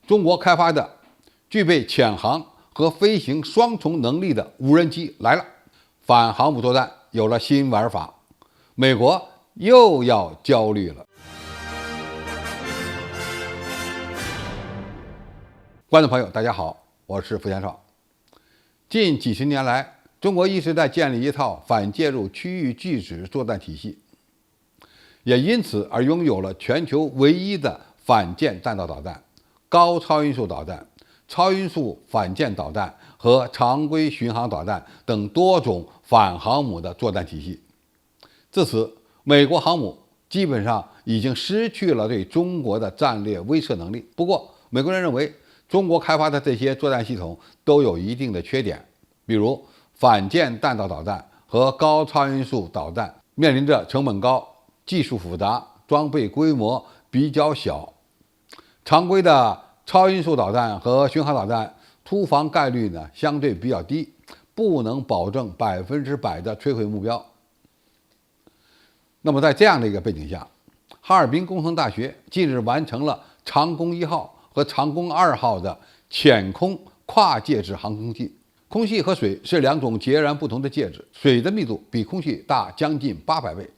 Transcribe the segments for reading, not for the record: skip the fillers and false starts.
中国开发的具备潜航和飞行双重能力的无人机来了，反航母作战有了新玩法，美国又要焦虑了。观众朋友，大家好，我是付先少。近几十年来，中国一直在建立一套反介入区域拒止作战体系，也因此而拥有了全球唯一的反舰弹道导弹、高超音速导弹、超音速反舰导弹和常规巡航导弹等多种反航母的作战体系。自此，美国航母基本上已经失去了对中国的战略威慑能力。不过，美国人认为中国开发的这些作战系统都有一定的缺点，比如反舰弹道导弹和高超音速导弹面临着成本高、技术复杂、装备规模比较小。常规的超音速导弹和巡航导弹突防概率呢相对比较低，不能保证100%的摧毁目标。那么在这样的一个背景下，哈尔滨工程大学近日完成了长弓1号和长弓2号的潜空跨介质航空器。空气和水是两种截然不同的介质，水的密度比空气大将近800倍。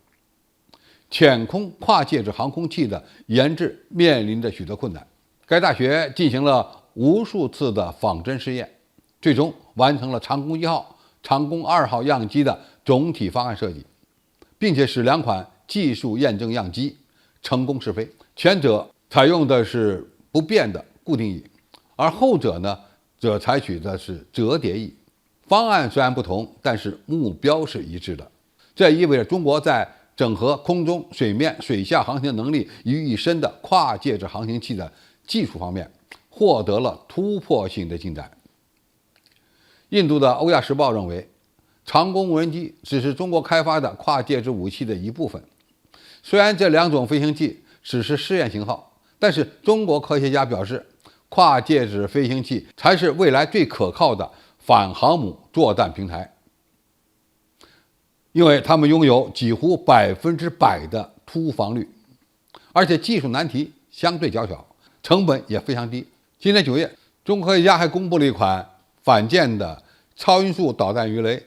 潜空跨介质航空器的研制面临着许多困难，该大学进行了无数次的仿真试验，最终完成了长弓1号、长弓2号样机的总体方案设计，并且使两款技术验证样机成功试飞。前者采用的是不变的固定翼，而后者呢则采取的是折叠翼。方案虽然不同，但是目标是一致的。这意味着中国在整合空中、水面、水下航行能力于一身的跨介质航行器的技术方面获得了突破性的进展。印度的《欧亚时报》认为，长弓无人机只是中国开发的跨介质武器的一部分。虽然这两种飞行器只是试验型号，但是中国科学家表示，跨介质飞行器才是未来最可靠的反航母作战平台，因为它们拥有几乎100%的突防率，而且技术难题相对较小，成本也非常低。今年9月，中国科学家还公布了一款反舰的超音速导弹鱼雷，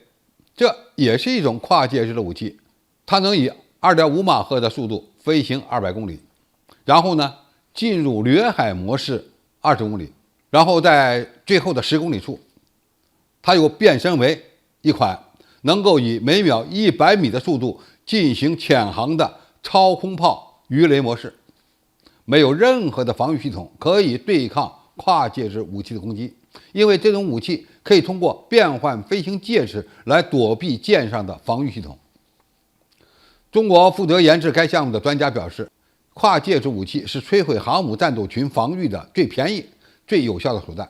这也是一种跨介质的武器，它能以2.5马赫的速度飞行200公里，然后呢进入掠海模式20公里，然后在最后的10公里处，它又变身为一款能够以每秒100米的速度进行潜航的超空炮鱼雷模式，没有任何的防御系统可以对抗跨介质武器的攻击，因为这种武器可以通过变换飞行介质来躲避舰上的防御系统。中国负责研制该项目的专家表示，跨介质武器是摧毁航母战斗群防御的最便宜、最有效的手段。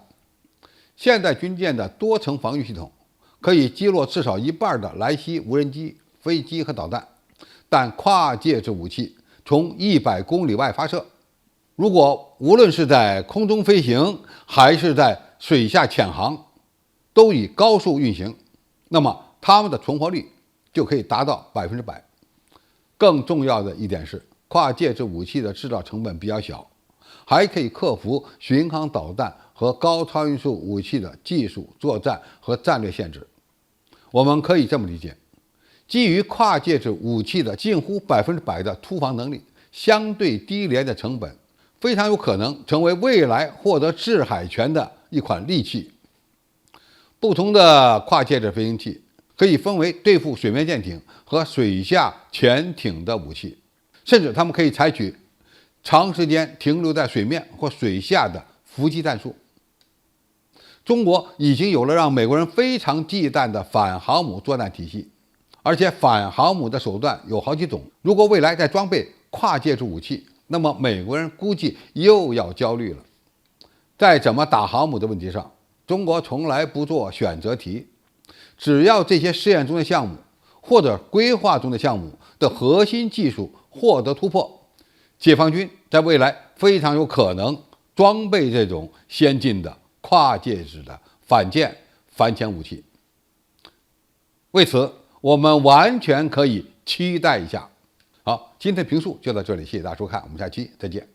现代军舰的多层防御系统可以击落至少一半的来袭无人机、飞机和导弹，但跨介质武器从100公里外发射，如果无论是在空中飞行还是在水下潜航，都以高速运行，那么它们的存活率就可以达到100%。更重要的一点是，跨介质武器的制造成本比较小，还可以克服巡航导弹和高超音速武器的技术、作战和战略限制。我们可以这么理解，基于跨介质武器的近乎100%的突防能力，相对低廉的成本，非常有可能成为未来获得制海权的一款利器。不同的跨介质飞行器可以分为对付水面舰艇和水下潜艇的武器，甚至它们可以采取长时间停留在水面或水下的伏击战术。中国已经有了让美国人非常忌惮的反航母作战体系，而且反航母的手段有好几种。如果未来再装备跨介质武器，那么美国人估计又要焦虑了。在怎么打航母的问题上，中国从来不做选择题，只要这些试验中的项目或者规划中的项目的核心技术获得突破，解放军在未来非常有可能装备这种先进的跨介质的反舰反潜武器。为此，我们完全可以期待一下。好，今天评述就到这里，谢谢大家收看，我们下期再见。